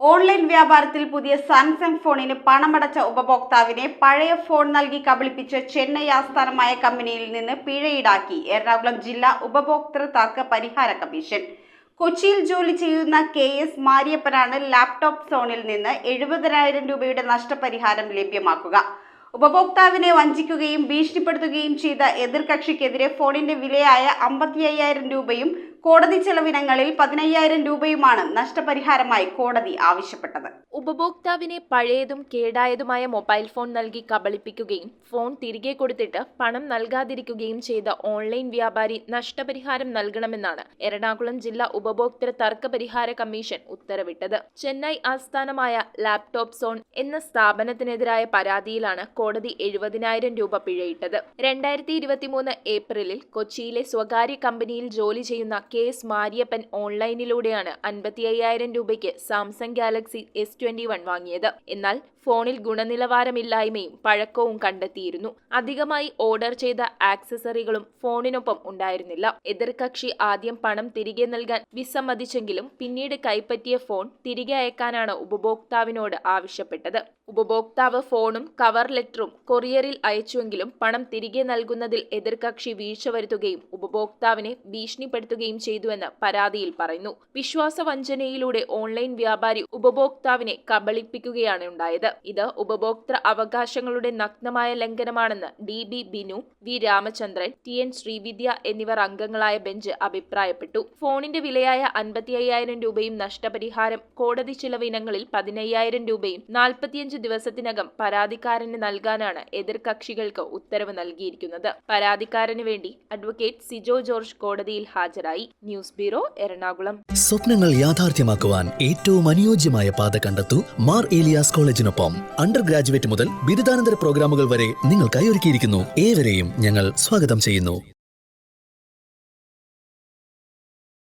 Online വ്യാപാരത്തിൽ പുതിയ Samsung ഫോണിന് പണമടച്ച ഉപഭോക്താവിനെ പഴയ ഫോൺ നൽകി കബളിപ്പിച്ച് ചെന്നൈ ആസ്ഥാനമായ കമ്പനിയിൽ നിന്ന് പിഴ ഈടാക്കി എറണാകുളം ജില്ലാ ഉപഭോക്തൃ തർക്ക പരിഹാര കമ്മീഷൻ. കൊച്ചിയിൽ ജോലി ചെയ്യുന്ന KS മാരിയപ്പനാണ് ലാപ്ടോപ്പ് സോണിൽ നിന്ന് 70,000 രൂപയുടെ നഷ്ടപരിഹാരം ലഭ്യമാക്കുക. ഉപഭോക്താവിനെ വഞ്ചിക്കുകയും ഭീഷണിപ്പെടുത്തുകയും ചെയ്ത എതിർകക്ഷിക്കെതിരെ ഫോണിന്റെ വിലയായ 55,000 രൂപയും കോടതി ചെലവിനങ്ങളിൽ 15,000 രൂപയുമാണ് നഷ്ടപരിഹാരമായി കോടതി ആവശ്യപ്പെട്ടത്. ഉപഭോക്താവിനെ പഴയതും കേടായതുമായ മൊബൈൽ ഫോൺ നൽകി കബളിപ്പിക്കുകയും ഫോൺ തിരികെ കൊടുത്തിട്ട് പണം നൽകാതിരിക്കുകയും ചെയ്ത ഓൺലൈൻ വ്യാപാരി നഷ്ടപരിഹാരം നൽകണമെന്നാണ് എറണാകുളം ജില്ലാ ഉപഭോക്തൃ തർക്ക പരിഹാര കമ്മീഷൻ ഉത്തരവിട്ടത്. ചെന്നൈ ആസ്ഥാനമായ ലാപ്ടോപ്പ് സോൺ എന്ന സ്ഥാപനത്തിനെതിരായ പരാതിയിലാണ് കോടതി 70,000 രൂപ പിഴയിട്ടത്. 2023 ഏപ്രിലിൽ കൊച്ചിയിലെ സ്വകാര്യ കമ്പനിയിൽ ജോലി ചെയ്യുന്ന KS മാരിയപ്പൻ ഓൺലൈനിലൂടെയാണ് 55,000 രൂപയ്ക്ക് സാംസങ് ഗാലക്സി S21 വാങ്ങിയത്. എന്നാൽ ഫോണിൽ ഗുണനിലവാരമില്ലായ്മയും പഴക്കവും കണ്ടെത്തിയിരുന്നു. അധികമായി ഓർഡർ ചെയ്ത ആക്സസറികളും ഫോണിനൊപ്പം ഉണ്ടായിരുന്നില്ല. എതിർകക്ഷി ആദ്യം പണം തിരികെ നൽകാൻ വിസമ്മതിച്ചെങ്കിലും പിന്നീട് കൈപ്പറ്റിയ ഫോൺ തിരികെ അയക്കാനാണ് ഉപഭോക്താവിനോട് ആവശ്യപ്പെട്ടത്. ഉപഭോക്താവ് ഫോണും കവർ ലെറ്ററും കൊറിയറിൽ അയച്ചുവെങ്കിലും പണം തിരികെ നൽകുന്നതിൽ എതിർകക്ഷി വീഴ്ച വരുത്തുകയും ഉപഭോക്താവിനെ ഭീഷണിപ്പെടുത്തുകയും ചെയ്തുവെന്ന് പരാതിയിൽ പറയുന്നു. വിശ്വാസവഞ്ചനയിലൂടെ ഓൺലൈൻ വ്യാപാരി ഉപഭോക്താവിനെ കബളിപ്പിക്കുകയാണ് ഉണ്ടായത്. ഇത് ഉപഭോക്തൃ അവകാശങ്ങളുടെ നഗ്നമായ ലംഘനമാണെന്ന് DB Binu, V Ramachandran, TN Srividya എന്നിവർ അംഗങ്ങളായ ബെഞ്ച് അഭിപ്രായപ്പെട്ടു. ഫോണിന്റെ വിലയായ 55,000 രൂപയും നഷ്ടപരിഹാരം കോടതി ചിലവ് ഇനങ്ങളിൽ 15,000 രൂപയും 45 ദിവസത്തിനകം പരാതിക്കാരന് നൽകാനാണ് എതിർകക്ഷികൾക്ക് ഉത്തരവ് നൽകിയിരിക്കുന്നത്. പരാതിക്കാരന് വേണ്ടി അഡ്വക്കേറ്റ് സിജോ ജോർജ് കോടതിയിൽ ഹാജരായി. News bureau, Ernakulam. സ്വപ്നങ്ങൾ യാഥാർത്ഥ്യമാക്കുവാൻ ഏറ്റവും അനുയോജ്യമായ പാത കണ്ടെത്തൂ മാർ ഏലിയാസ് കോളേജിനൊപ്പം. അണ്ടർ ഗ്രാജുവേറ്റ് മുതൽ ബിരുദാനന്തര പ്രോഗ്രാമുകൾ വരെ നിങ്ങൾക്കായി ഒരുക്കിയിരിക്കുന്നു. ഏവരെയും ഞങ്ങൾ സ്വാഗതം ചെയ്യുന്നു.